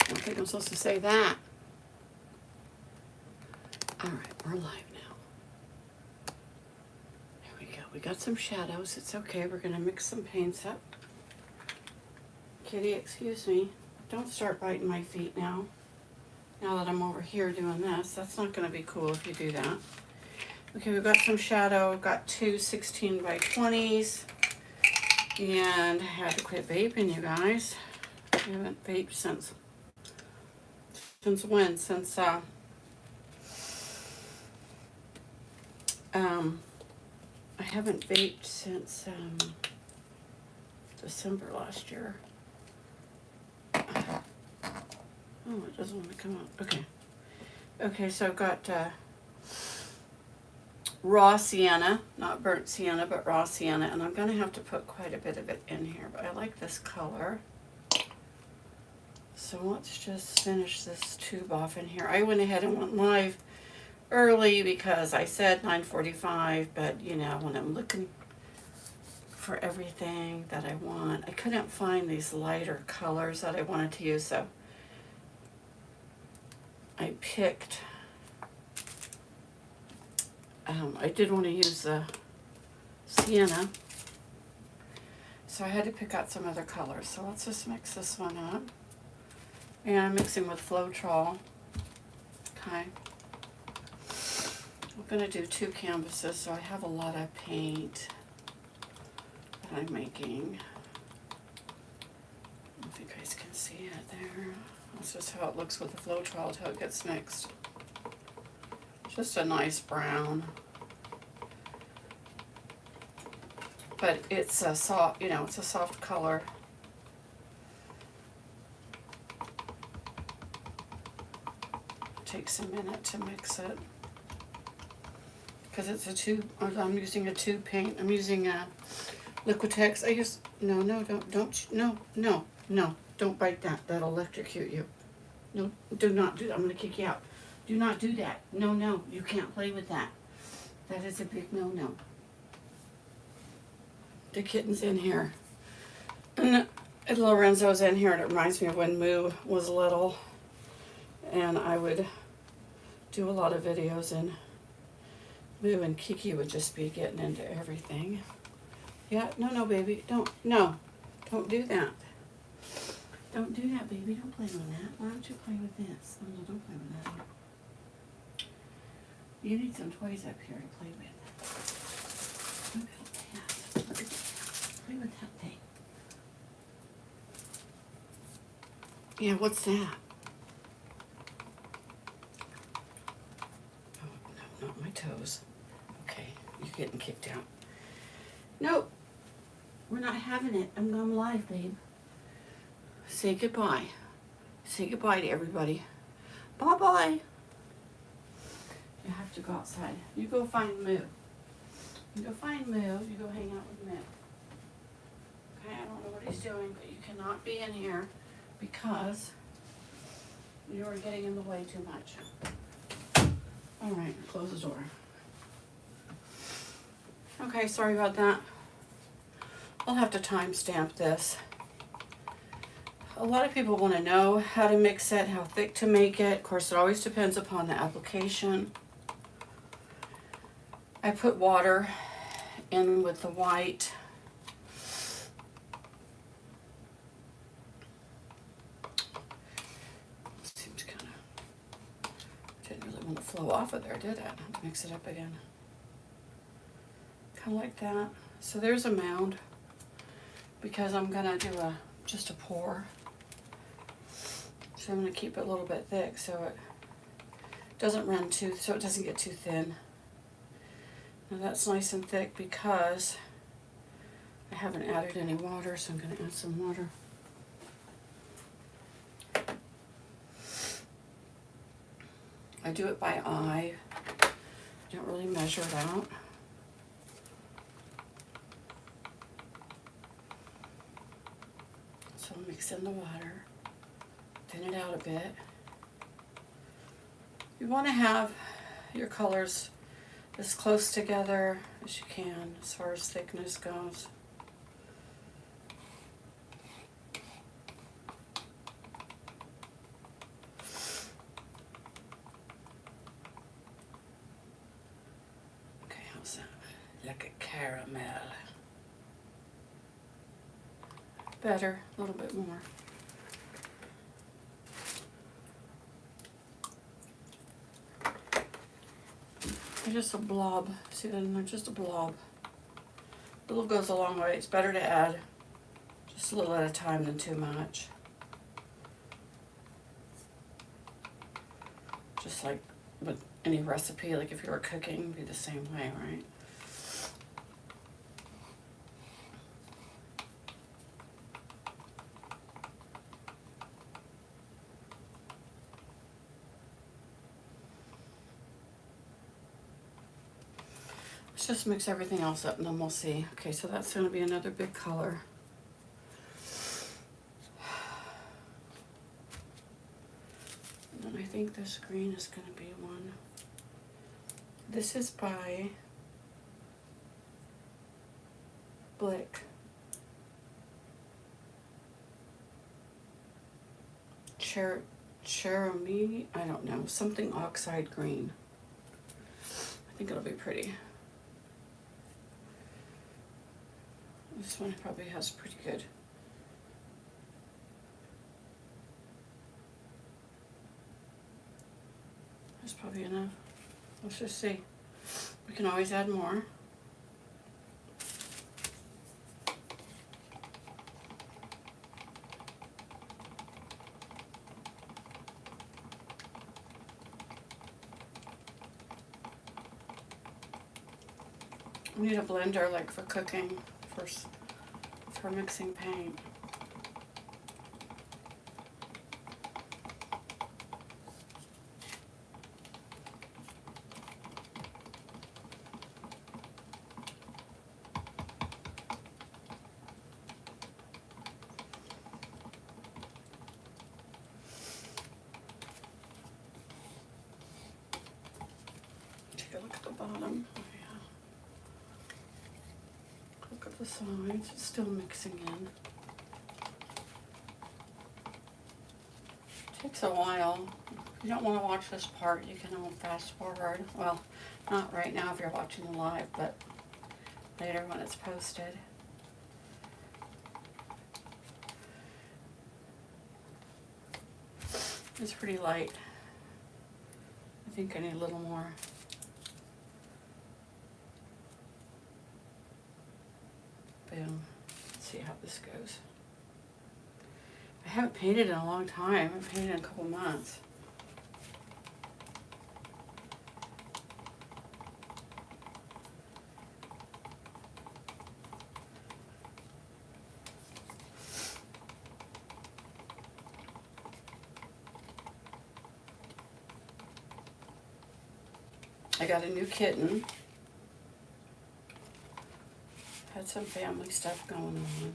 don't think I'm supposed to say that. All right, we're live now. There we go. We got some shadows. It's okay. We're going to mix some paints up. Kitty, excuse me. Don't start biting my feet now. Now that I'm over here doing this. That's not going to be cool if you do that. Okay, we've got some shadow. We've got two 16 by 20s. And I had to quit vaping, you guys. I haven't vaped since when? Since I haven't vaped since December last year. Oh, it doesn't want to come out. Okay. Okay, so I've got raw sienna, not burnt sienna, but raw sienna, and I'm going to have to put quite a bit of it in here, but I like this color. So let's just finish this tube off in here. I went ahead and went live early because I said 9:45, but you know, when I'm looking for everything that I want, I couldn't find these lighter colors that I wanted to use, so I picked, I did want to use the sienna, so I had to pick out some other colors. So let's just mix this one up. And I'm mixing with Flortrol. Okay. I'm going to do 2 canvases, so I have a lot of paint that I'm making. I don't think you guys can see it there. That's just how it looks with the Flortrol, how it gets mixed. Just a nice brown. But it's a soft, you know, it's a soft color. Takes a minute to mix it because it's a tube. I'm using a tube paint. I'm using a Liquitex. I use no, don't bite that. That'll electrocute you. No, do not do that. I'm gonna kick you out. Do not do that. No, you can't play with that. That is a big no. The kitten's in here, and Lorenzo's in here, and it reminds me of when Moo was little. And I would do a lot of videos, and Moo and Kiki would just be getting into everything. Yeah, no, baby, don't do that. Don't do that, baby, don't play with that. Why don't you play with this? Oh, no, don't play with that. You need some toys up here to play with. Look at that. Look at that. Play with that thing. Yeah, what's that? Not my toes. Okay, you're getting kicked out. Nope, we're not having it. I'm going live, babe. Say goodbye. Say goodbye to everybody. Bye-bye. You have to go outside. You go find Moo. You go find Moo. You go hang out with Moo. Okay, I don't know what he's doing, but you cannot be in here because you are getting in the way too much. All right, close the door. Okay, sorry about that. I'll have to timestamp this. A lot of people want to know how to mix it, how thick to make it. Of course, it always depends upon the application. I put water in with the white. To flow off of there, did it? I have to mix it up again. Kind of like that. So there's a mound because I'm gonna do just a pour. So I'm gonna keep it a little bit thick so it doesn't run too, so it doesn't get too thin. Now that's nice and thick because I haven't added any water, so I'm gonna add some water. I do it by eye. Don't really measure it out. So I'll mix in the water, thin it out a bit. You want to have your colors as close together as you can as far as thickness goes. like a caramel. Better, a little bit more. They're just a blob. See that? They're just a blob. A little goes a long way. It's better to add just a little at a time than too much. Just like with any recipe, like if you were cooking, it'd be the same way, right? Let's just mix everything else up and then we'll see. Okay, so that's going to be another big color. And I think this green is going to be one. This is by Blick. Cherami, I don't know, something oxide green. I think it'll be pretty. This one probably has pretty good. That's probably enough. Let's just see. We can always add more. I need a blender like for cooking, for mixing paint. Take a look at the bottom. Look at the sides, it's still mixing in. Takes a while. If you don't want to watch this part, you can fast forward. Well, not right now if you're watching live, but later when it's posted. It's pretty light. I think I need a little more. Boom. Let's see how this goes. I haven't painted in a long time. I haven't painted in a couple months. I got a new kitten. Had some family stuff going on.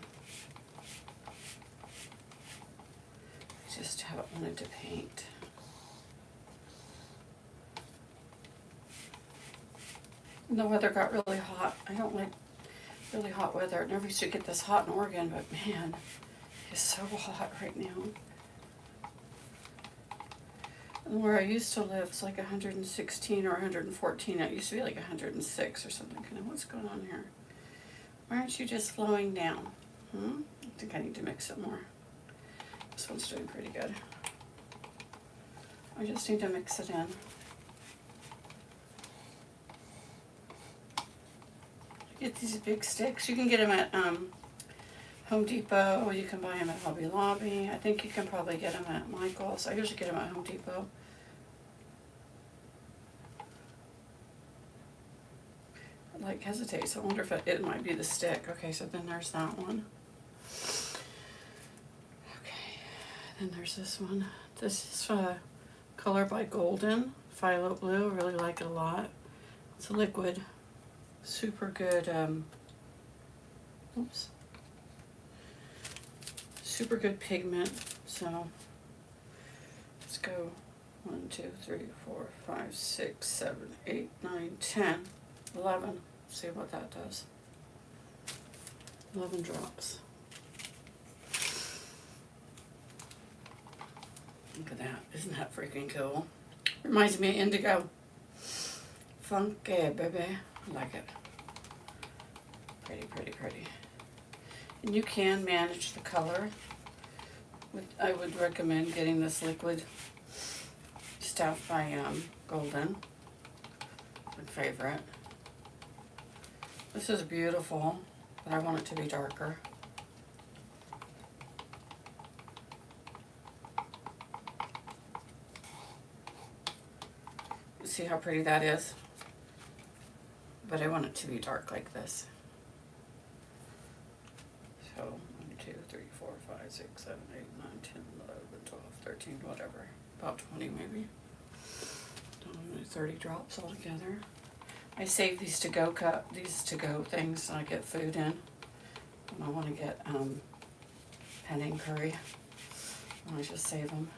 I just haven't wanted to paint. And the weather got really hot. I don't like really hot weather. I never used to get this hot in Oregon, but man, it's so hot right now. And where I used to live was like 116 or 114. It used to be like 106 or something. Kind of, what's going on here? Why aren't you just flowing down? I think I need to mix it more. This one's doing pretty good. I just need to mix it in. Get these big sticks. You can get them at Home Depot, or you can buy them at Hobby Lobby. I think you can probably get them at Michael's. I usually get them at Home Depot. I like hesitate, so I wonder if it might be the stick. Okay, so then there's that one. Okay, then there's this one. This is Color by Golden, Phthalo Blue. I really like it a lot. It's a liquid. Super good, oops. Super good pigment, so let's go 1, 2, 3, 4, 5, 6, 7, 8, 9, 10, 11. See what that does. 11 drops. Look at that. Isn't that freaking cool? Reminds me of indigo. Funky, baby. I like it. Pretty, pretty, pretty. And you can manage the color. I would recommend getting this liquid stuff by Golden. My favorite. This is beautiful, but I want it to be darker. See how pretty that is? But I want it to be dark like this. So 1, 2, 3, 4, 5, 6, 7, 8, 9, 10, 11, 12, 13, whatever. About 20 maybe. 30 drops altogether. I save these to-go things and I get food in. And I want to get penne and curry. And I just save them.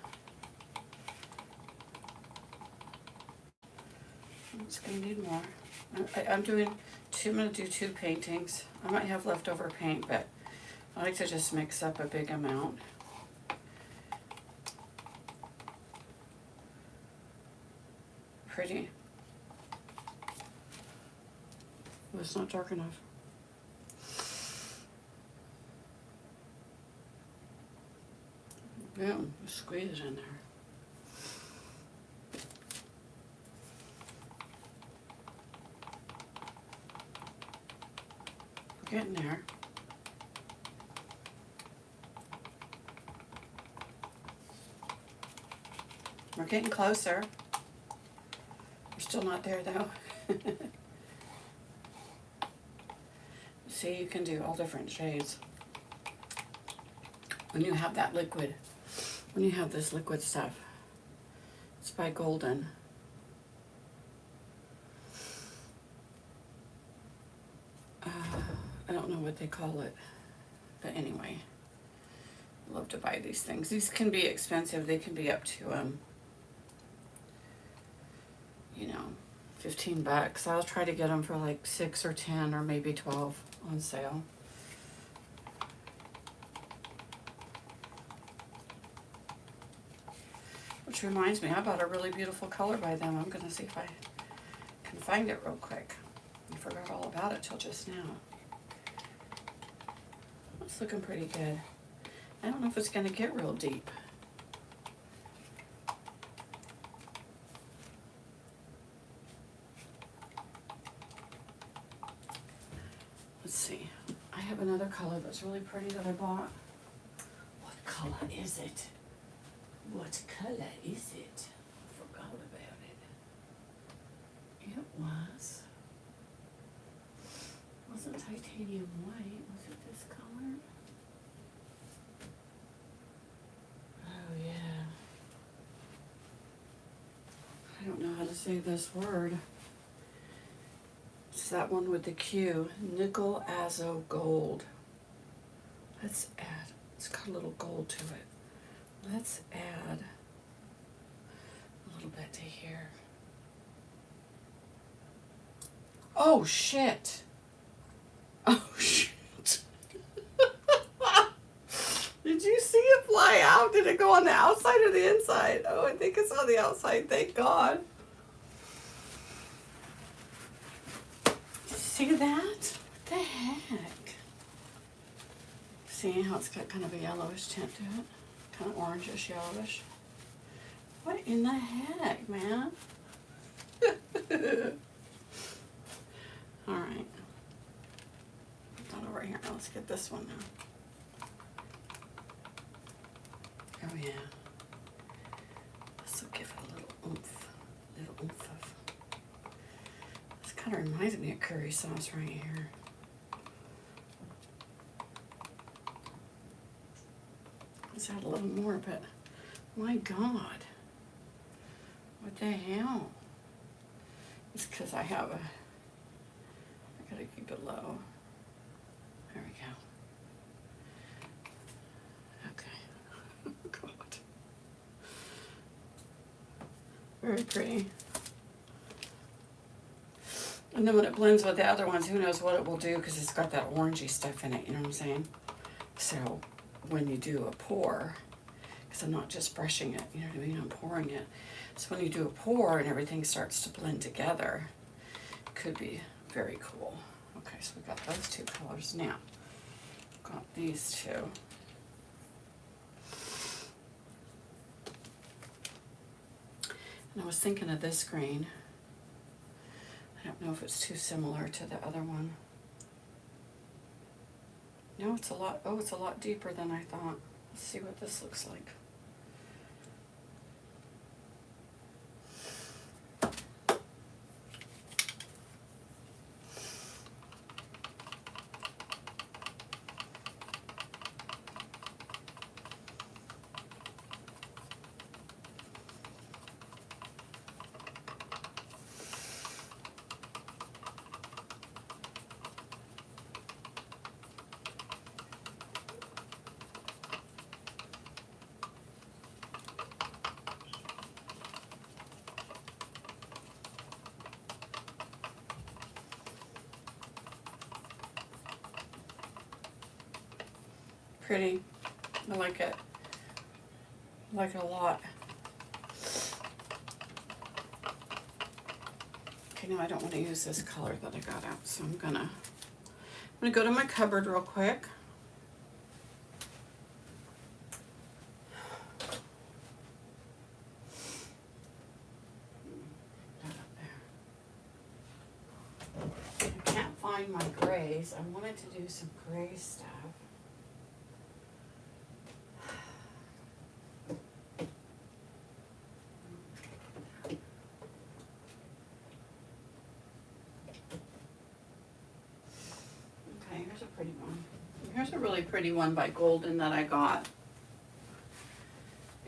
I'm just gonna need more. I'm gonna do 2 paintings. I might have leftover paint, but I like to just mix up a big amount. Pretty. Well, it's not dark enough. Boom, squeeze it in there. We're getting there. We're getting closer. We're still not there though. See, you can do all different shades. When you have that liquid, when you have this liquid stuff, it's by Golden. I don't know what they call it, but anyway, I love to buy these things. These can be expensive. They can be up to, you know, $15. I'll try to get them for like 6 or 10 or maybe 12 on sale. Which reminds me, I bought a really beautiful color by them. I'm gonna see if I can find it real quick. I forgot all about it till just now. It's looking pretty good. I don't know if it's gonna get real deep. Let's see. I have another color that's really pretty that I bought. What color is it? What color is it? I forgot about it. It wasn't titanium white. Was it this color? Oh yeah. I don't know how to say this word. It's that one with the Q. Nickel Azo Gold. Let's add, it's got a little gold to it. Let's add a little bit to here. Oh shit. Oh shit. Did you see it fly out? Did it go on the outside or the inside? Oh, I think it's on the outside, thank God. See that? What the heck? See how it's got kind of a yellowish tint to it? Kind of orangish, yellowish. What in the heck, man? Alright. Put that over here. Now let's get this one now. Oh yeah. This will give it a little oomph. Of. This kind of reminds me of curry sauce right here. Let's add a little more, but my God. What the hell? It's because I gotta keep it low. There we go. Okay. God. Very pretty. And then when it blends with the other ones, who knows what it will do because it's got that orangey stuff in it, you know what I'm saying? So when you do a pour, because I'm not just brushing it, you know what I mean? I'm pouring it. So when you do a pour and everything starts to blend together, it could be very cool. Okay, so we got those two colors now. Got these two. And I was thinking of this green. I don't know if it's too similar to the other one. No, it's a lot, oh, it's a lot deeper than I thought. Let's see what this looks like. Pretty. I like it. I like it a lot. Okay, now I don't want to use this color that I got out, so I'm gonna go to my cupboard real quick. I can't find my grays. I wanted to do some gray stuff. Here's a really pretty one by Golden that I got.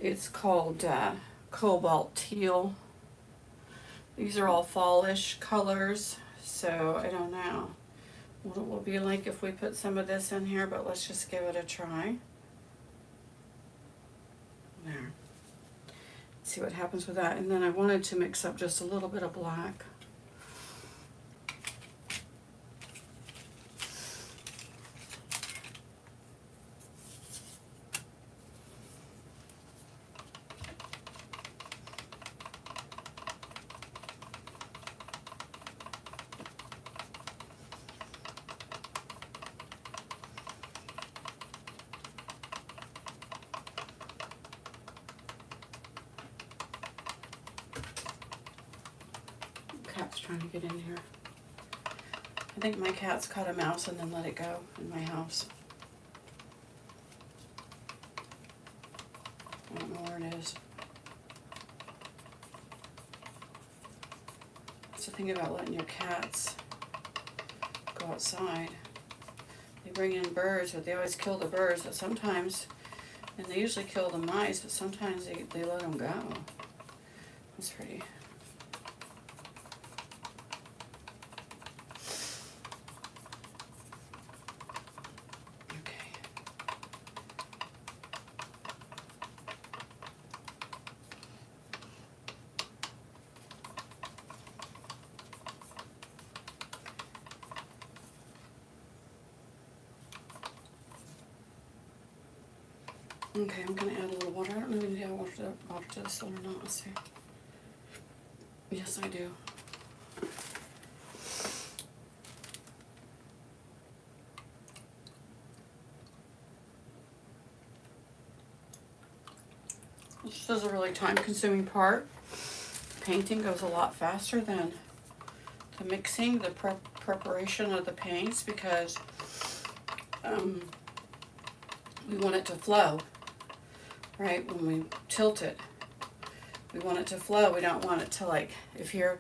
It's called Cobalt Teal. These are all fallish colors, so I don't know what it will be like if we put some of this in here, but let's just give it a try. There. Let's see what happens with that. And then I wanted to mix up just a little bit of black. Cat's trying to get in here. I think my cat's caught a mouse and then let it go in my house. I don't know where it is. That's the thing about letting your cats go outside. They bring in birds, but they always kill the birds, but sometimes, and they usually kill the mice, but sometimes they let them go. That's pretty. Okay, I'm going to add a little water. I don't know if I need to add water to this one or not. Let's see. Yes, I do. This is a really time-consuming part. Painting goes a lot faster than the mixing, the preparation of the paints, because we want it to flow. Right, when we tilt it, we want it to flow. We don't want it to, like, if you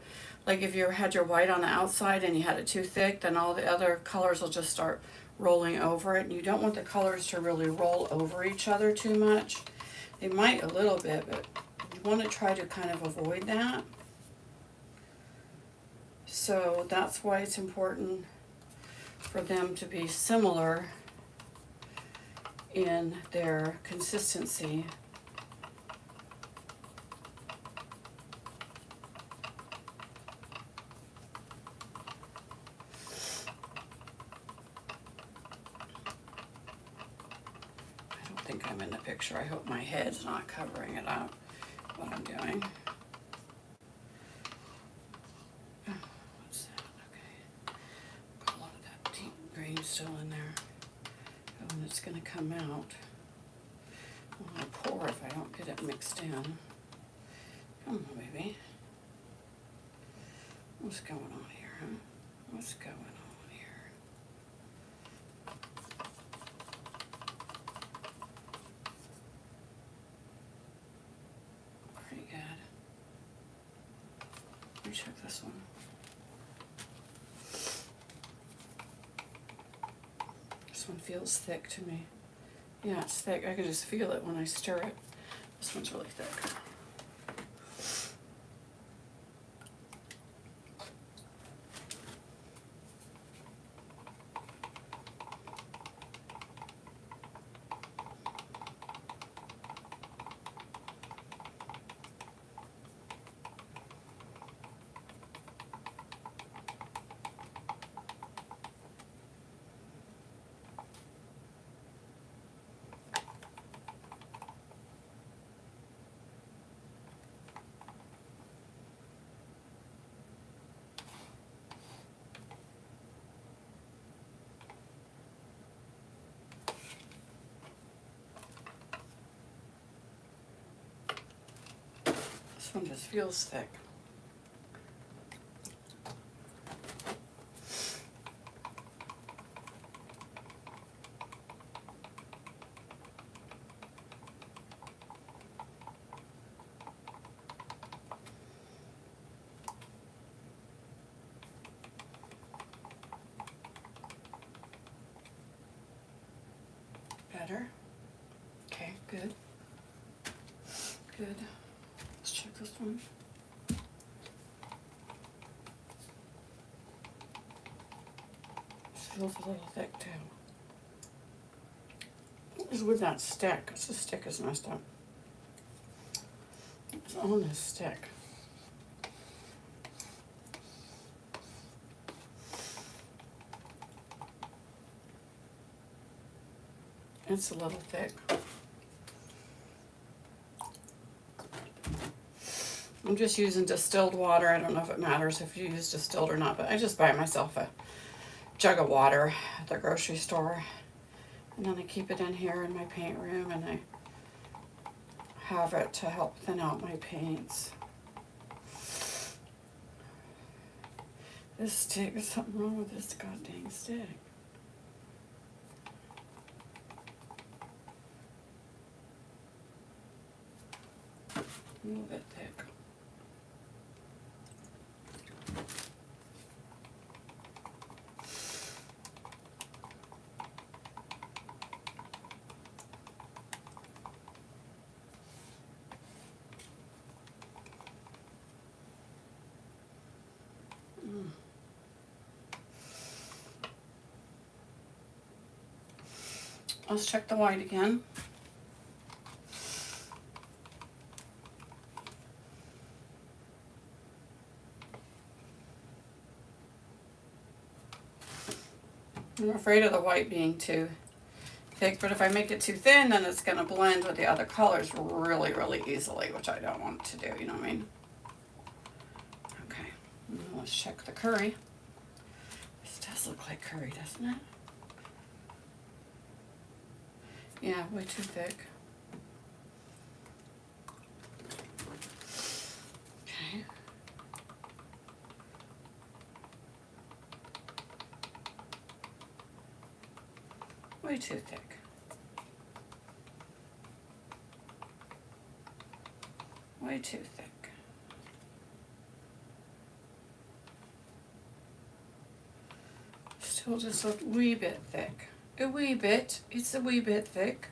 had your white on the outside and you had it too thick, then all the other colors will just start rolling over it. And you don't want the colors to really roll over each other too much. They might a little bit, but you want to try to kind of avoid that. So that's why it's important for them to be similar in their consistency. I don't think I'm in the picture. I hope my head's not covering it up, what I'm doing. What's that? Okay. Got a lot of that cream still in there. Oh, and it's going to come out. Well, I'll pour if I don't get it mixed in. Come on, baby. What's going on here, huh? What's going on here? Pretty good. Let me check this one. This one feels thick to me. Yeah, it's thick. I can just feel it when I stir it. This one's really thick. This one just feels thick. Better? Okay, good. Good. Let's check this one. This feels a little thick too. What is with that stick? Because the stick is messed up. It's on this stick. It's a little thick. I'm just using distilled water. I don't know if it matters if you use distilled or not, but I just buy myself a jug of water at the grocery store. And then I keep it in here in my paint room, and I have it to help thin out my paints. This stick, there's something wrong with this goddamn stick. A little bit thick. Let's check the white again. I'm afraid of the white being too thick, but if I make it too thin, then it's going to blend with the other colors really, really easily, which I don't want to do, you know what I mean? Okay, now let's check the curry. This does look like curry, doesn't it? Yeah, way too thick. Okay. Way too thick. Way too thick. Still just a wee bit thick. A wee bit. It's a wee bit thick.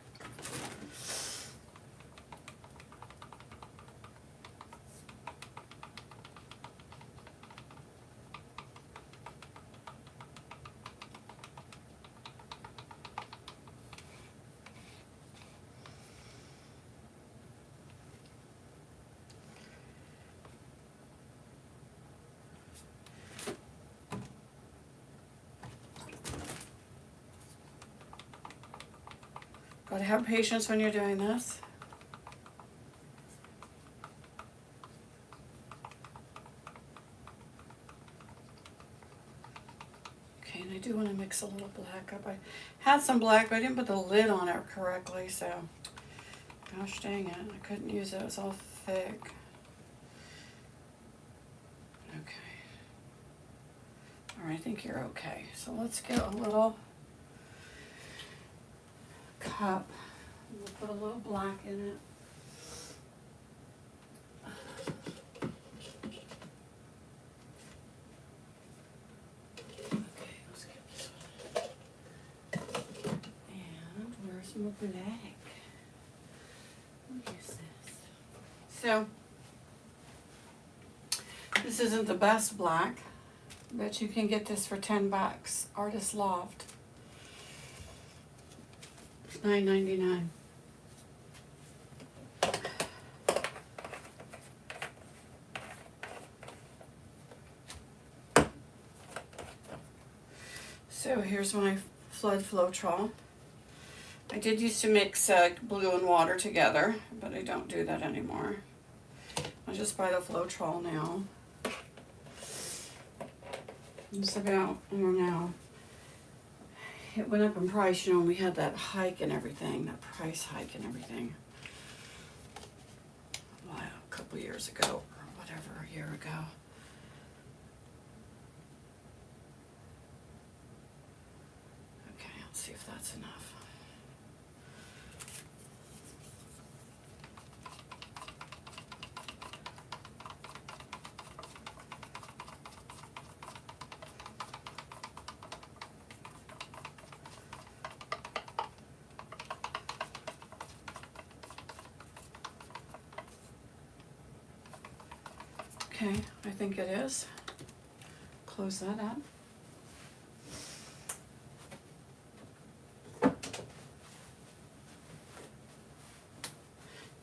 Gotta have patience when you're doing this. Okay, now I do want to mix a little black up. I had some black, but I didn't put the lid on it correctly, so gosh dang it, I couldn't use it. It was all thick. Okay. All right, I think you're okay. So let's get a little cup. We'll put a little black in it. Okay, let's get this one. And where's my black? What is this? So, this isn't the best black, but you can get this for $10. Artist Loft. It's $9.99. So here's my Flood Flortrol. I did used to mix blue and water together, but I don't do that anymore. I just buy the Flortrol now. It's about, I don't know, it went up in price, you know, we had that hike and everything, that price hike and everything. Wow, a couple years ago, or whatever, a year ago. Okay, let's see if that's enough. Okay, I think it is. Close that up. You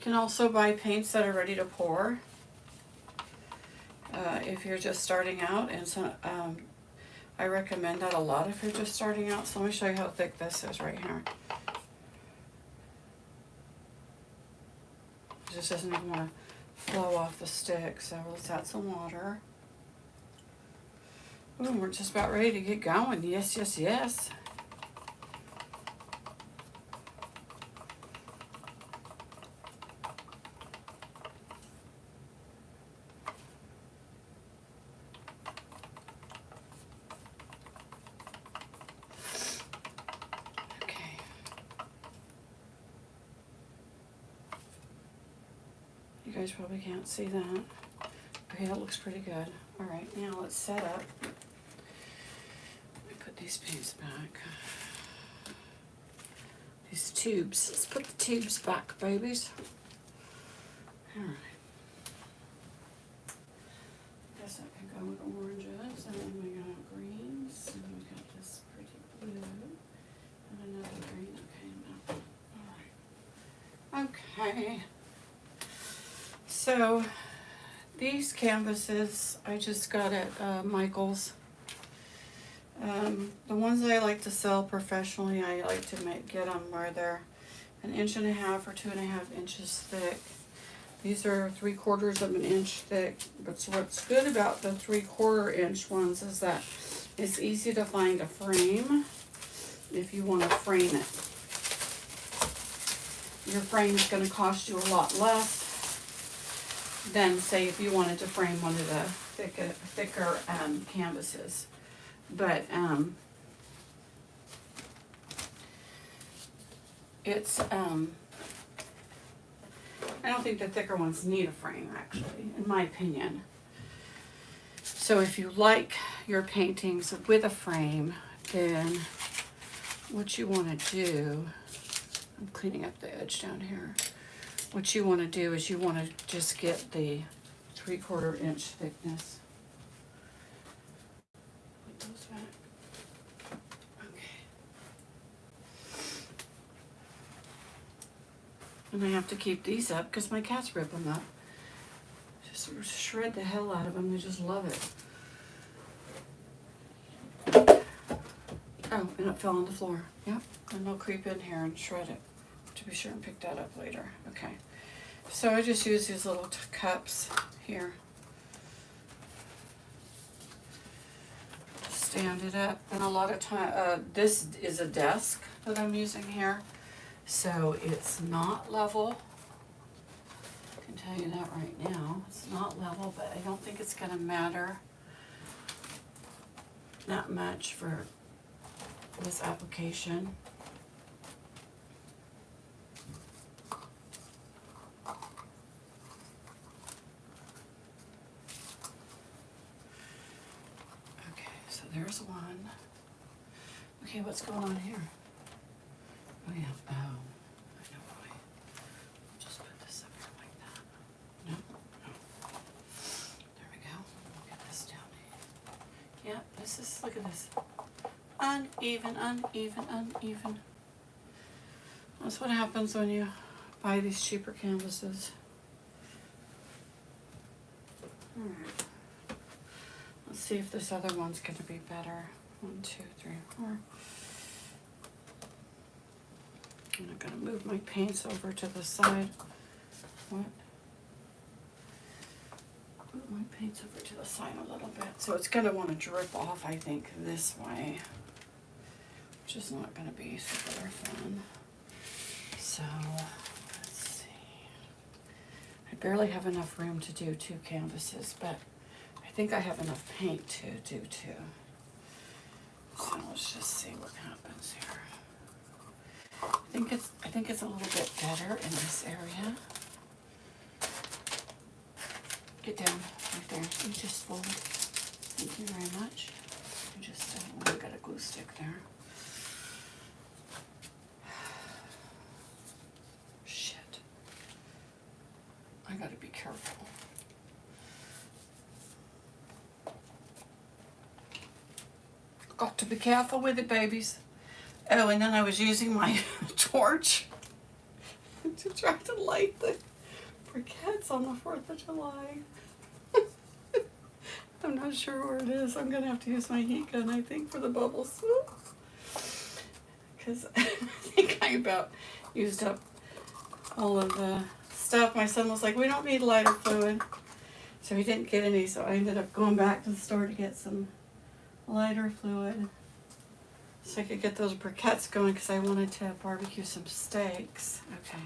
can also buy paints that are ready to pour if you're just starting out, and so I recommend that a lot if you're just starting out. So let me show you how thick this is right here. It just doesn't even want to flow off the stick, so let's add some water. Ooh, we're just about ready to get going. Yes, yes, yes. Okay. You guys probably can't see that. Okay, that looks pretty good. All right, now let's set up. Let me put these paints back. These tubes. Let's put the tubes back, babies. All right. Guess that can go with oranges, and then we got greens, and we got this pretty blue, and another green. Okay, no. All right. Okay. So these canvases I just got at Michael's. The ones that I like to sell professionally, I like to get them where they're 1.5 inches or 2.5 inches thick. These are 3/4 of an inch thick. But so what's good about the 3/4 inch ones is that it's easy to find a frame if you want to frame it. Your frame is going to cost you a lot less than, say, if you wanted to frame one of the thicker canvases. But it's I don't think the thicker ones need a frame, actually, in my opinion. So if you like your paintings with a frame, then what you want to do, I'm cleaning up the edge down here. What you want to do is you want to just get the 3/4 inch thickness. Put those back. Okay. And I have to keep these up because my cats rip them up. Just shred the hell out of them. They just love it. Oh, and it fell on the floor. Yep. And they'll creep in here and shred it. To be sure and pick that up later. Okay. So I just use these little cups here. Just stand it up. And a lot of time, this is a desk that I'm using here, so it's not level. I can tell you that right now. It's not level, but I don't think it's going to matter that much for this application. There's one. Okay, what's going on here? Oh yeah, oh, I know why. I'll just put this up here like that. No, no. There we go. We'll get this down here. Yeah, this is, look at this. Uneven, uneven, uneven. That's what happens when you buy these cheaper canvases. All right. Let's see if this other one's going to be better. 1, 2, 3, 4. I'm going to move my paints over to the side. What? Move my paints over to the side a little bit. So it's going to want to drip off, I think, this way, which is not going to be super fun. So, let's see. I barely have enough room to do 2 canvases, but I think I have enough paint to do 2. So let's just see what happens here. I think it's a little bit better in this area. Get down right there. You just fold. Thank you very much. You just we got a glue stick there. Shit. I gotta be careful. Got to be careful with it, babies. Oh, and then I was using my torch to try to light the briquettes on the 4th of July. I'm not sure where it is. I'm going to have to use my heat gun, I think, for the bubbles. Because I think I about used up all of the stuff. My son was like, we don't need lighter fluid. So he didn't get any, so I ended up going back to the store to get some lighter fluid so I could get those briquettes going because I wanted to barbecue some steaks. Okay.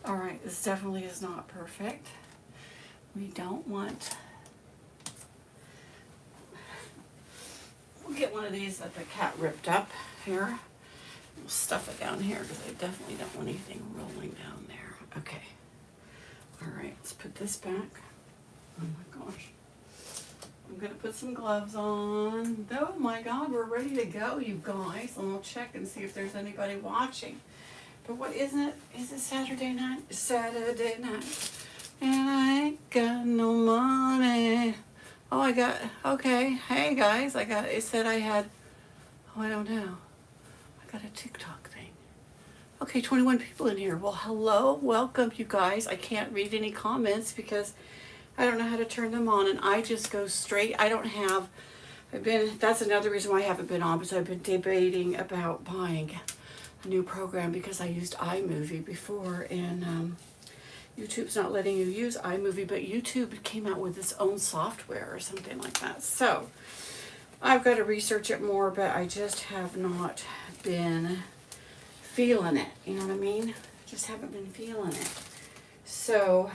All right, this definitely is not perfect. We don't want... We'll get one of these that the cat ripped up here. We'll stuff it down here because I definitely don't want anything rolling down there. Okay. All right, let's put this back. Oh my gosh. I'm going to put some gloves on. Oh my God, we're ready to go, you guys. And I'll check and see if there's anybody watching. But what isn't it? Is it Saturday night? It's Saturday night. And I ain't got no money. Oh, I got, okay. Hey guys, it said I had, oh, I don't know. I got a TikTok thing. Okay, 21 people in here. Well, hello, welcome you guys. I can't read any comments because I don't know how to turn them on, and I just go straight. That's another reason why I haven't been on, because I've been debating about buying a new program because I used iMovie before, and YouTube's not letting you use iMovie, but YouTube came out with its own software or something like that. So I've got to research it more, but I just have not been feeling it. You know what I mean? Just haven't been feeling it. So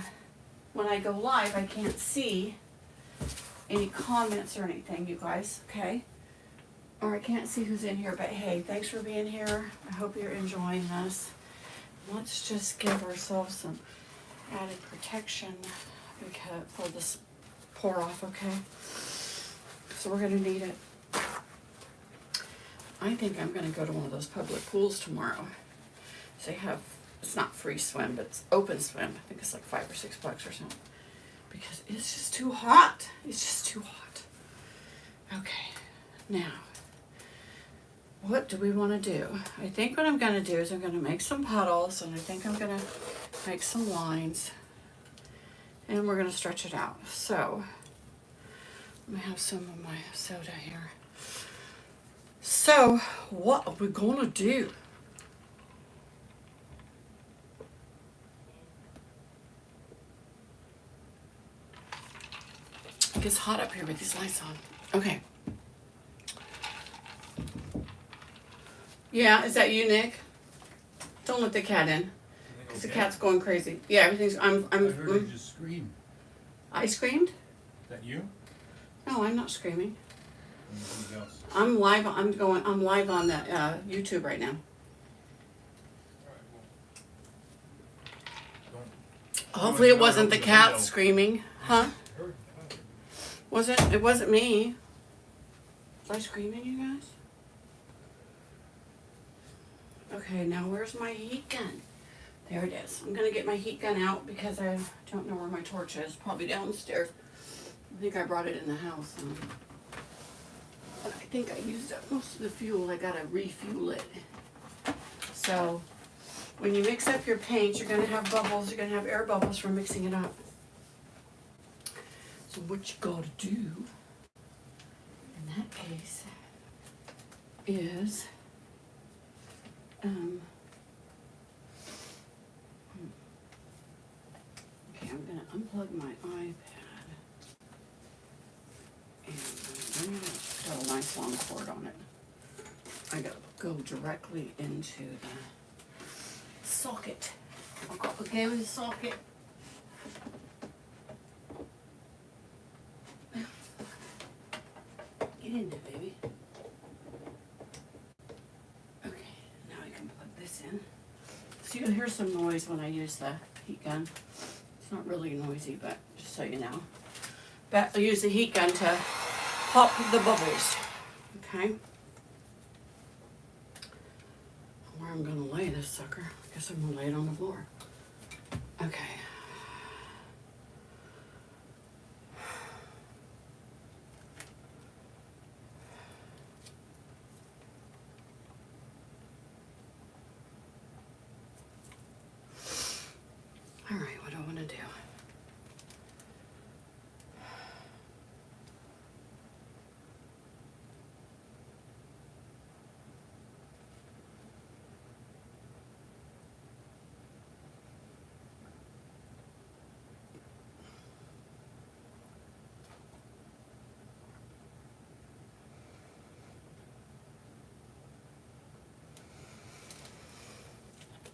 when I go live, I can't see any comments or anything, you guys, okay? Or I can't see who's in here, but hey, thanks for being here. I hope you're enjoying this. Let's just give ourselves some added protection for this pour off, okay? So we're gonna need it. I think I'm gonna go to one of those public pools tomorrow. So they have, it's not free swim, but it's open swim. I think it's like $5 or $6 or something. Because it's just too hot. It's just too hot. Okay, now, what do we want to do? I think what I'm going to do is I'm going to make some puddles, and I think I'm going to make some lines, and we're going to stretch it out. So, let me have some of my soda here. So, what are we going to do? It gets hot up here with these lights on. Okay. Yeah, is that you, Nick? Don't let the cat in, because the cat's going crazy. Yeah, everything's. I heard you just scream. I screamed? Is that you? No, I'm not screaming. Somebody else. I'm live. I'm live on the YouTube right now. Hopefully, it wasn't the cat screaming, huh? Was it? It wasn't me. Was I screaming, you guys? Okay, now where's my heat gun? There it is. I'm gonna get my heat gun out because I don't know where my torch is. Probably downstairs. I think I brought it in the house. But I think I used up most of the fuel. I gotta refuel it. So, when you mix up your paint, you're gonna have bubbles. You're gonna have air bubbles from mixing it up. So what you gotta do, in that case, is, okay, I'm gonna unplug my iPad, and I'm gonna got a nice long cord on it. I gotta go directly into the socket. I'll go okay with the socket. Get in there, baby. Okay, now I can plug this in. So you'll hear some noise when I use the heat gun. It's not really noisy, but just so you know. But I'll use the heat gun to pop the bubbles. Okay. Where I'm gonna lay this sucker. I guess I'm gonna lay it on the floor. Okay. All right, what do I want to do?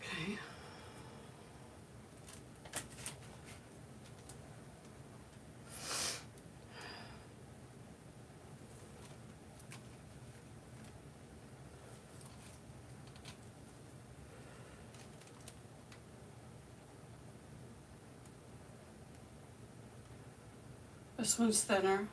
Okay. This one's thinner.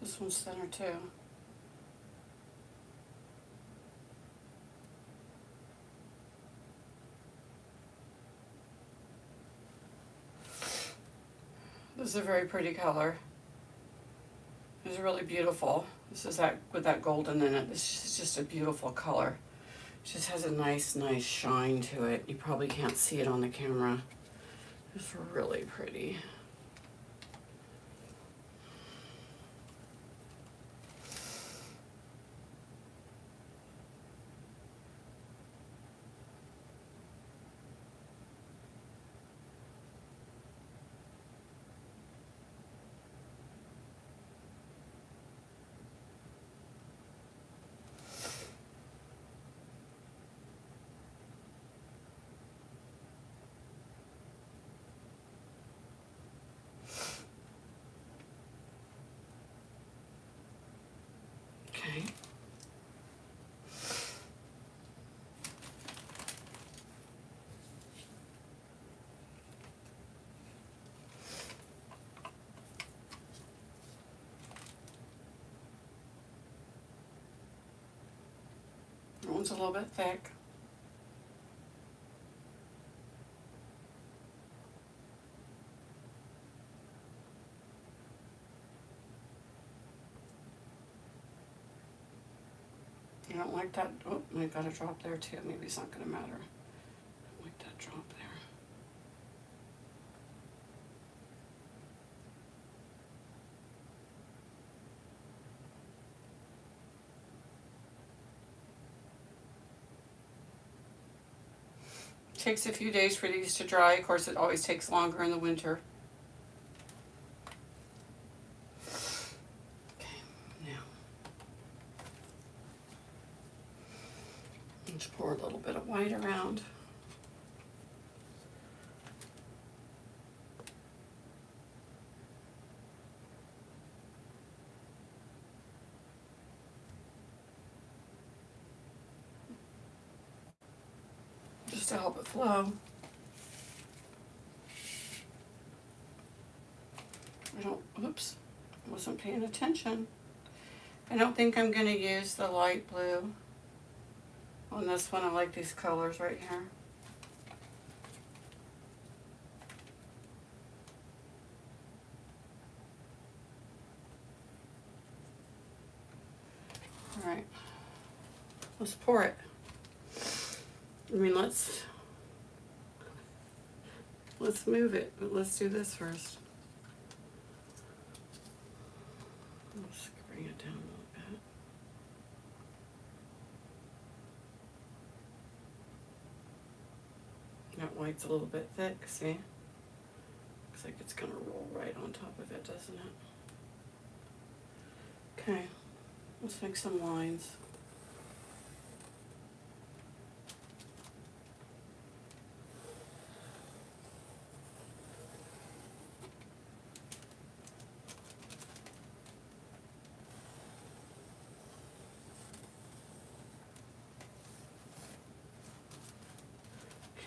This one's thinner too. This is a very pretty color. It's really beautiful. This is that with that golden in it. This is just a beautiful color. It just has a nice shine to it. You probably can't see it on the camera. It's really pretty. Okay. That one's a little bit thick. I don't like that. Oh, I got a drop there too. Maybe it's not going to matter. I don't like that drop there. Takes a few days for these to dry. Of course, it always takes longer in the winter. Okay, now let's pour a little bit of white around. Just to help it flow. Oops, wasn't paying attention. I don't think I'm going to use the light blue on this one. I like these colors right here. All right, let's pour it. I mean, let's move it, but let's do this first. Let's bring it down a little bit. That white's a little bit thick, see? Looks like it's gonna roll right on top of it, doesn't it? Okay, let's make some lines.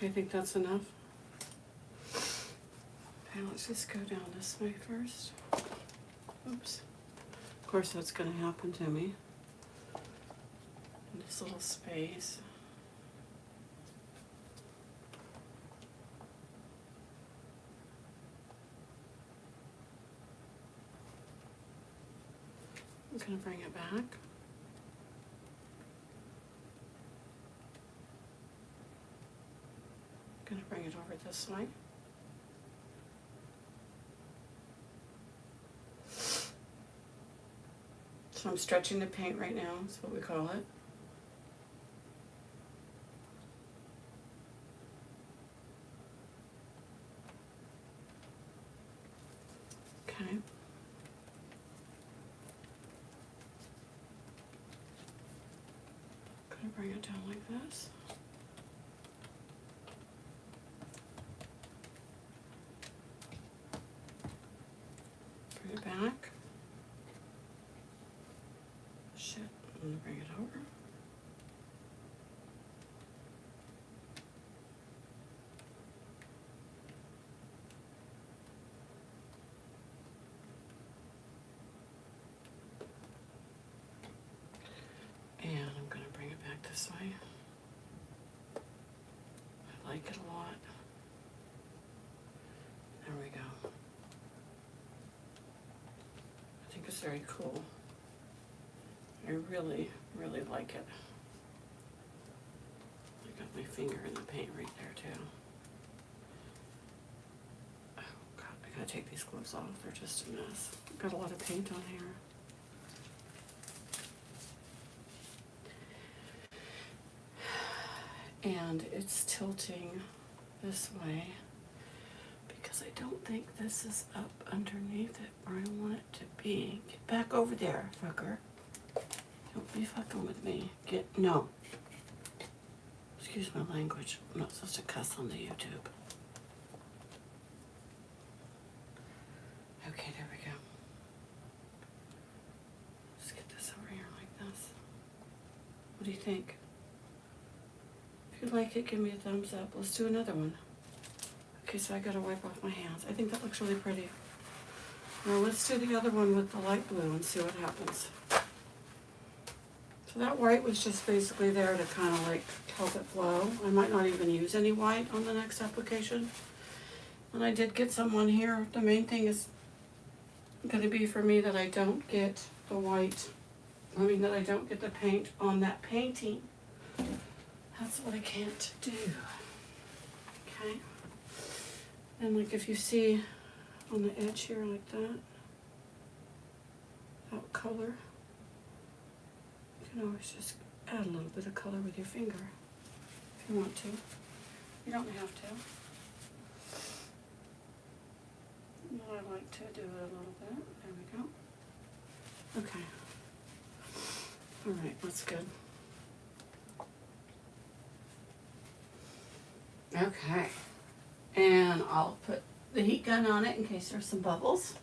Okay, I think that's enough. Okay, let's just go down this way first. Oops. Of course, that's going to happen to me. In this little space. I'm going to bring it back. Gonna bring it over this way. So I'm stretching the paint right now, that's what we call it. Okay. Gonna bring it down like this. Back. Shit, I'm gonna bring it over. And I'm gonna bring it back this way. I like it a lot. There we go. I think it's very cool. I really, really like it. I got my finger in the paint right there too. Oh God, I gotta take these gloves off. They're just a mess. Got a lot of paint on here. And it's tilting this way because I don't think this is up underneath it where I want it to be. Get back over there, fucker. Don't be fucking with me. No. Excuse my language. I'm not supposed to cuss on the YouTube. Okay, there we go. Let's get this over here like this. What do you think? If you like it, give me a thumbs up. Let's do another one. Okay, so I gotta wipe off my hands. I think that looks really pretty. Now let's do the other one with the light blue and see what happens. So that white was just basically there to kind of like help it flow. I might not even use any white on the next application. And I did get some on here. The main thing is going to be for me that I don't get the white I mean that I don't get the paint on that painting. That's what I can't do. Okay. And like if you see on the edge here like that color, you can always just add a little bit of color with your finger if you want to. You don't have to. But I like to do it a little bit. There we go. Okay. All right, that's good. Okay. And I'll put the heat gun on it in case there's some bubbles.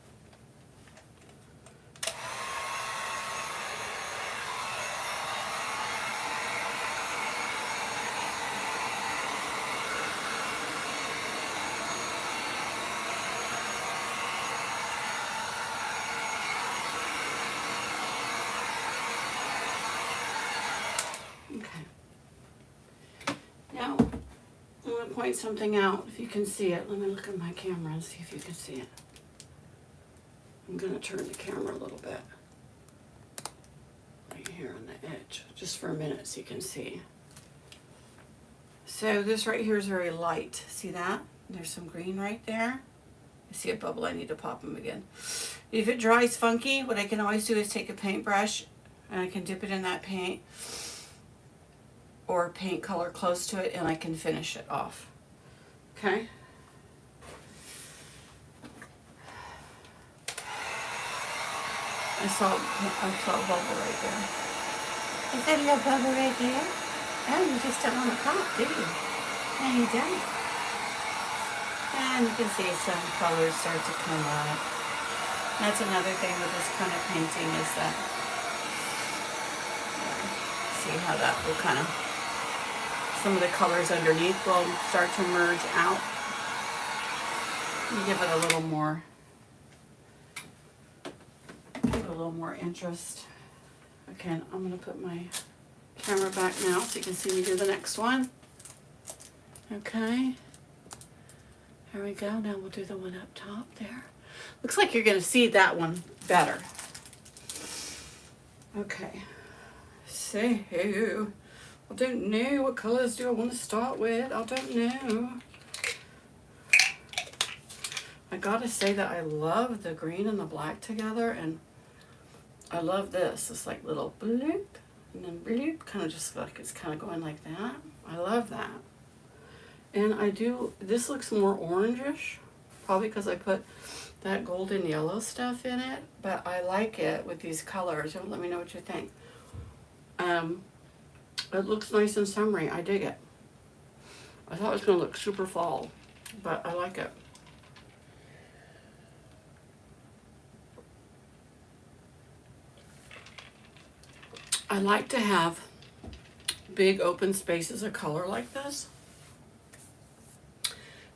Now, I'm going to point something out if you can see it. Let me look at my camera and see if you can see it. I'm going to turn the camera a little bit. Right here on the edge, just for a minute so you can see. So this right here is very light. See that? There's some green right there. I see a bubble. I need to pop them again. If it dries funky, what I can always do is take a paintbrush and I can dip it in that paint or paint color close to it and I can finish it off. Okay? I saw a bubble right there. Is that a little bubble right there? Oh, you just don't want to pop, do you? No, you don't. And you can see some colors start to come up. That's another thing with this kind of painting is that, see how that will kind of, some of the colors underneath will start to merge out. You give it a little more interest. Okay, I'm going to put my camera back now so you can see me do the next one. Okay. There we go. Now we'll do the one up top there. Looks like you're going to see that one better. Okay. So, I don't know what colors do I want to start with. I don't know. I gotta say that I love the green and the black together, and I love this. It's like little bloop and then bloop, kind of just like it's kind of going like that. I love that. And I do, this looks more orangish, probably because I put that golden yellow stuff in it, but I like it with these colors. Let me know what you think. It looks nice and summery. I dig it. I thought it was going to look super fall, but I like it. I like to have big open spaces of color like this.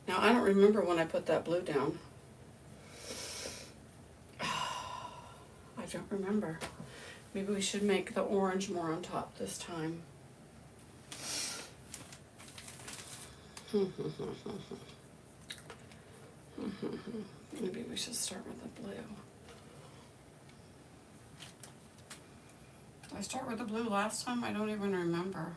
Now, I don't remember when I put that blue down. I don't remember. Maybe we should make the orange more on top this time. Maybe we should start with the blue. Did I start with the blue last time? I don't even remember.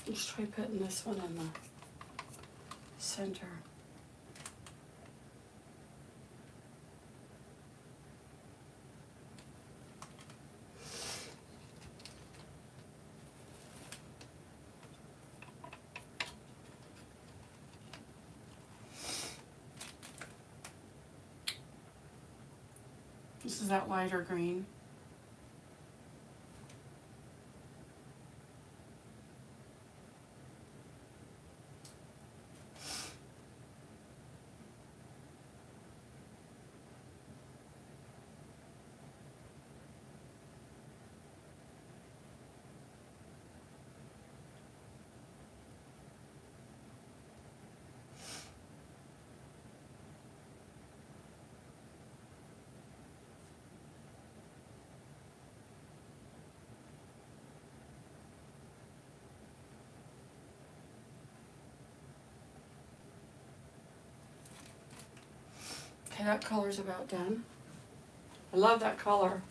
Let's try putting this one in the center. This is that lighter green. Okay, that color's about done. I love that color.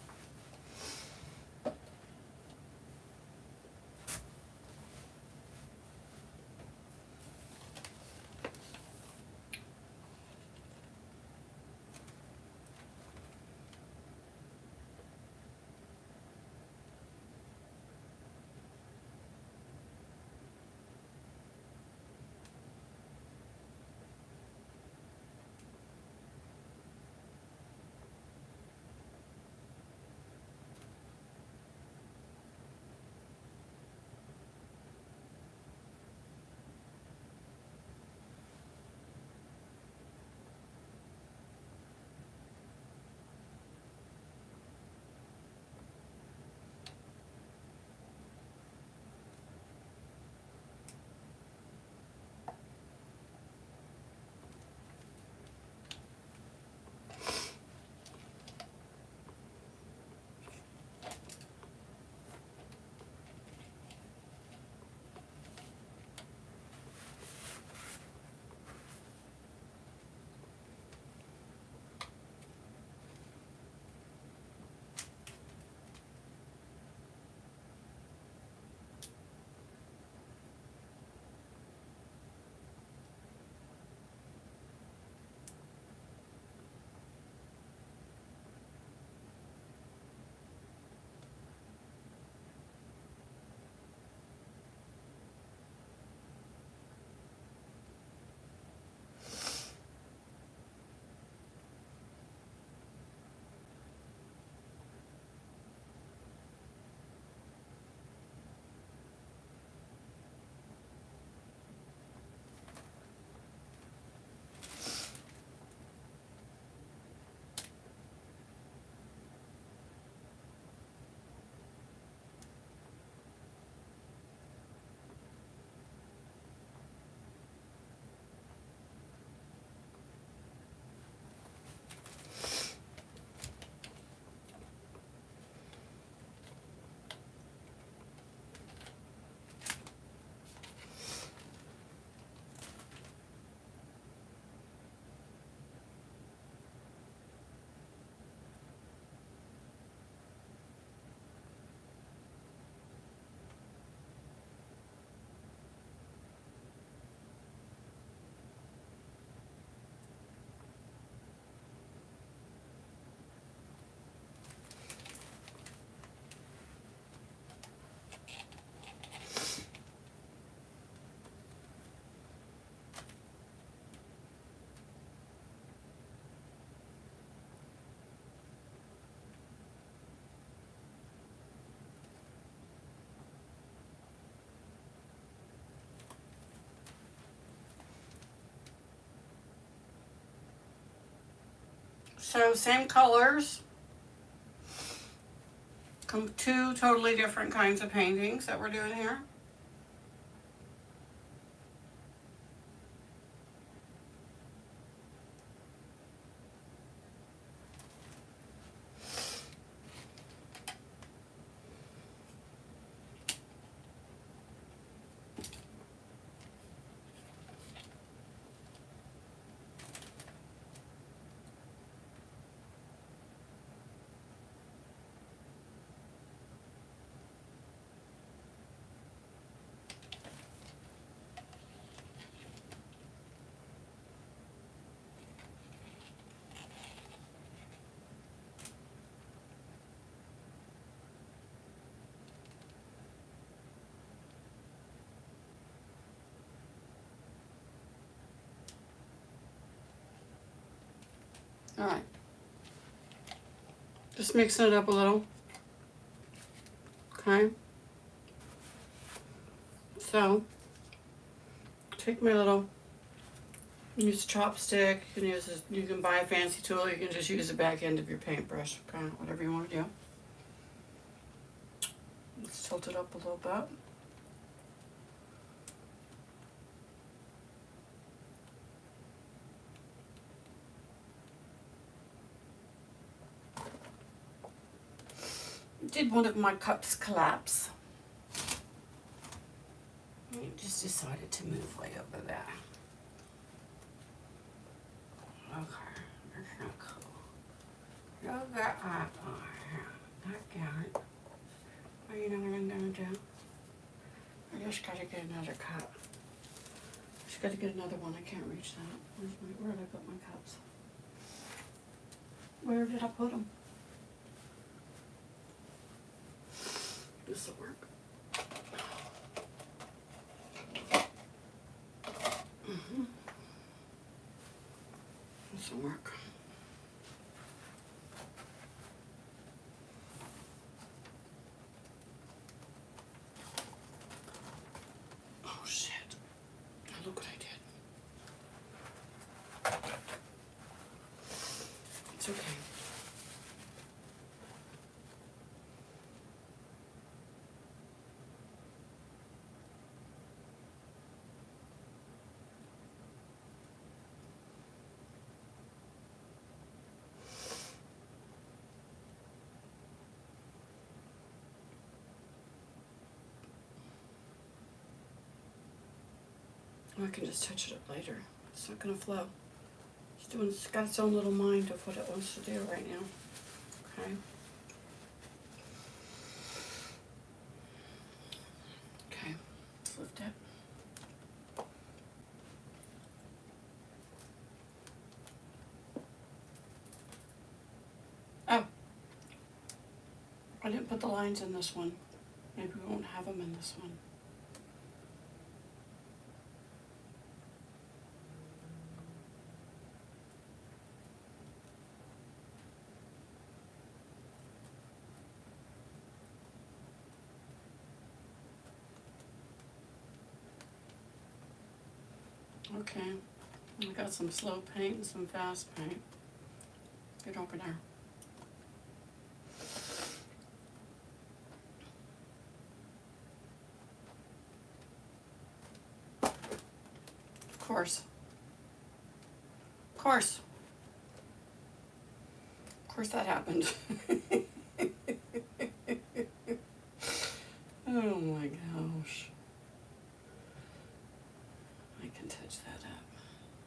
So same colors, two totally different kinds of paintings that we're doing here. All right. Just mixing it up a little. Okay. So, take my little, use a chopstick, you can buy a fancy tool, you can just use the back end of your paintbrush, okay, whatever you want to do. Let's tilt it up a little bit. Did one of my cups collapse? I just decided to move way over there. Okay, got that count. Are you know what I'm gonna do? I just gotta get another cup. Just gotta get another one. I can't reach that. Where did I put my cups? Where did I put them? This will work. This will work. Oh shit. Now look what I did. It's okay. I can just touch it up later. It's not gonna flow. It's got its own little mind of what it wants to do right now. Okay. Okay, let's lift it. Oh, I didn't put the lines in this one. Maybe we won't have them in this one. Okay, I got some slow paint and some fast paint. Get over there. Of course. Of course. Of course that happened. Oh my gosh. I can touch that up.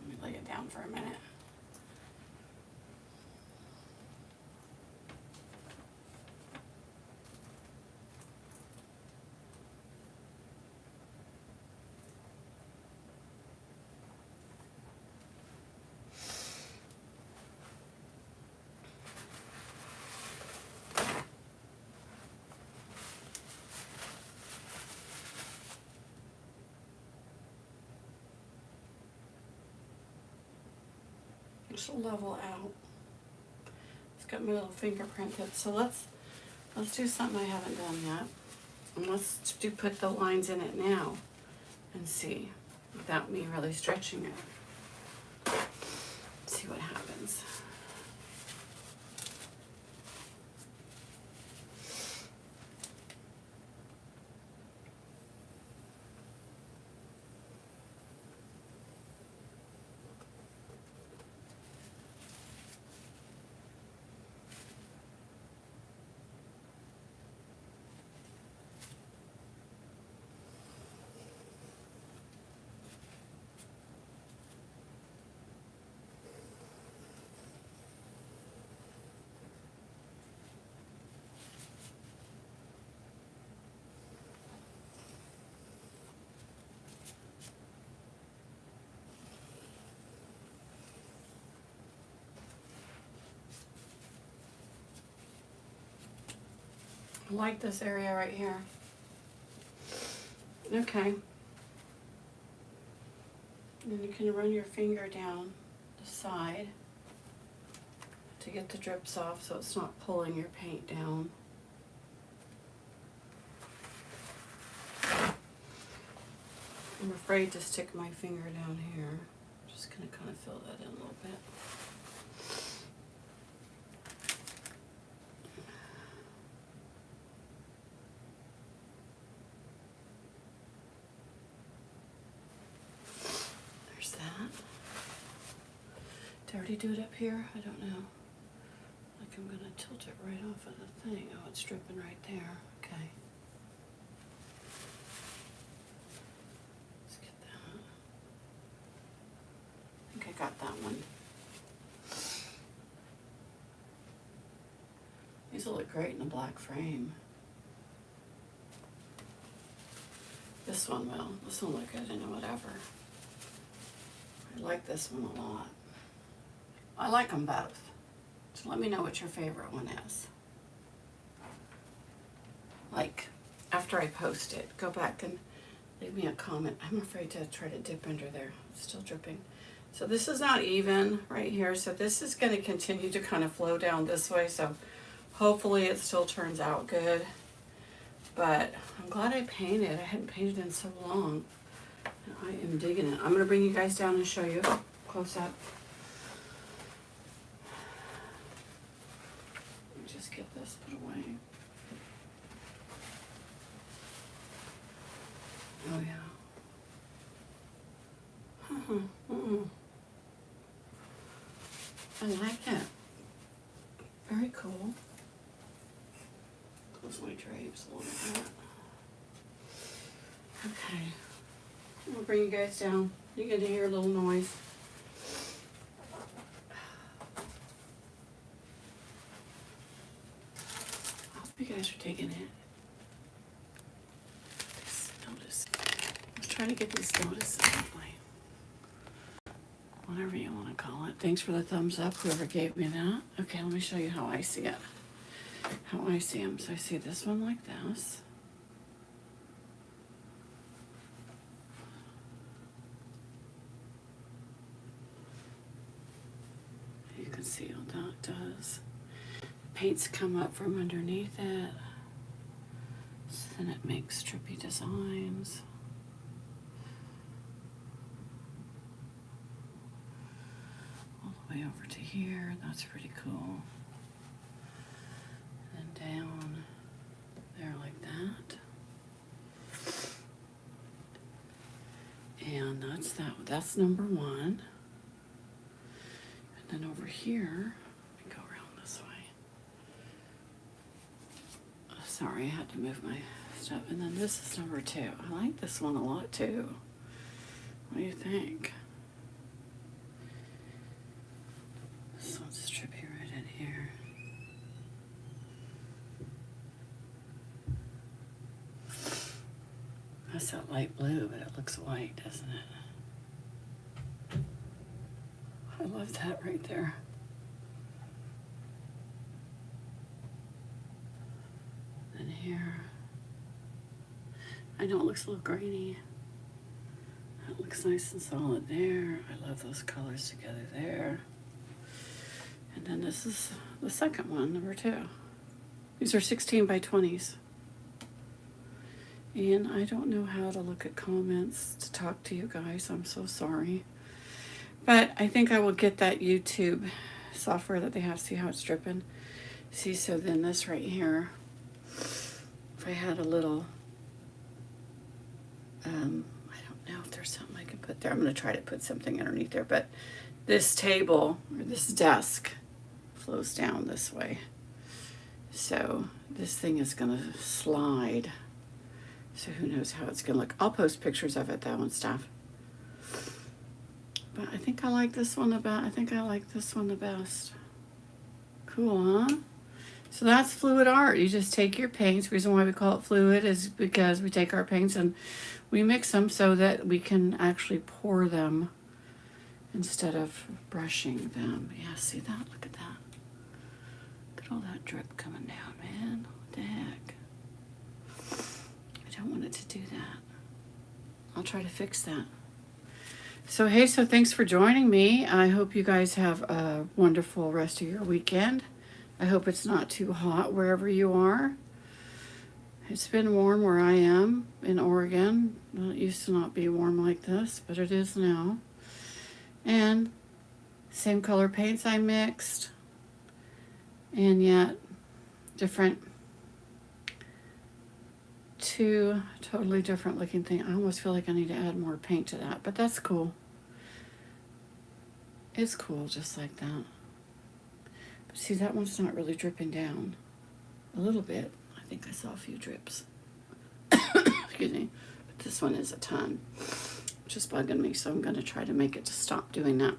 Let me lay it down for a minute. Just level out. It's got my little fingerprint hit. So let's do something I haven't done yet. And let's put the lines in it now and see without me really stretching it. See what happens. I like this area right here. Okay. And then you can run your finger down the side to get the drips off so it's not pulling your paint down. I'm afraid to stick my finger down here. Just gonna kind of fill that in a little bit. There's that. Did I already do it up here? I don't know. Like I'm gonna tilt it right off of the thing. Oh, it's dripping right there. Okay. Let's get that. I think I got that one. These will look great in a black frame. This one will. This one will look good in whatever. I like this one a lot. I like them both. So let me know what your favorite one is. Like, after I post it, go back and leave me a comment. I'm afraid to try to dip under there. It's still dripping. So this is not even right here. So this is going to continue to kind of flow down this way. So hopefully it still turns out good. But I'm glad I painted. I hadn't painted in so long. And I am digging it. I'm going to bring you guys down and show you close up. Let me just get this put away. Oh yeah. I like it. Very cool. Close my drapes a little bit. Okay. I'm gonna bring you guys down. You're gonna hear a little noise. I hope you guys are digging it. This notice. I was trying to get this notice away. Whatever you want to call it. Thanks for the thumbs up, whoever gave me that. Okay, let me show you how I see it. How I see them. So I see this one like this. You can see how that does. Paints come up from underneath it. So then it makes trippy designs. All the way over to here. That's pretty cool. And then down there like that. And that's number one. And then over here, let me go around this way. Sorry, I had to move my stuff. And then this is number two. I like this one a lot too. What do you think? This one's trippy right in here. That's that light blue, but it looks white, doesn't it? I love that right there. Then here. I know it looks a little grainy. That looks nice and solid there. I love those colors together there. And then this is the second one, number two. These are 16 by 20s. And I don't know how to look at comments to talk to you guys. I'm so sorry. But I think I will get that YouTube software that they have, see how it's dripping. See, so then this right here, if I had a little, I don't know if there's something I can put there. I'm going to try to put something underneath there. But this table, or this desk, flows down this way. So this thing is going to slide. So who knows how it's going to look. I'll post pictures of it though and stuff. But I think I like this one the best. I think I like this one the best. Cool, huh? So that's fluid art. You just take your paints. The reason why we call it fluid is because we take our paints and we mix them so that we can actually pour them instead of brushing them. Yeah, see that? Look at that. Look at all that drip coming down, man. What the heck? I don't want it to do that. I'll try to fix that. So, hey, so thanks for joining me. I hope you guys have a wonderful rest of your weekend. I hope it's not too hot wherever you are. It's been warm where I am in Oregon. Well, it used to not be warm like this, but it is now. And same color paints I mixed. And yet different, two totally different looking things. I almost feel like I need to add more paint to that, but that's cool. It's cool just like that. But see, that one's not really dripping down. A little bit. I think I saw a few drips. Excuse me. But this one is a ton. Just bugging me, so I'm going to try to make it to stop doing that.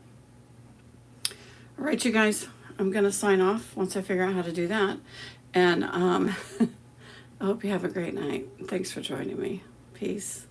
All right, you guys. I'm going to sign off once I figure out how to do that. And I hope you have a great night. Thanks for joining me. Peace.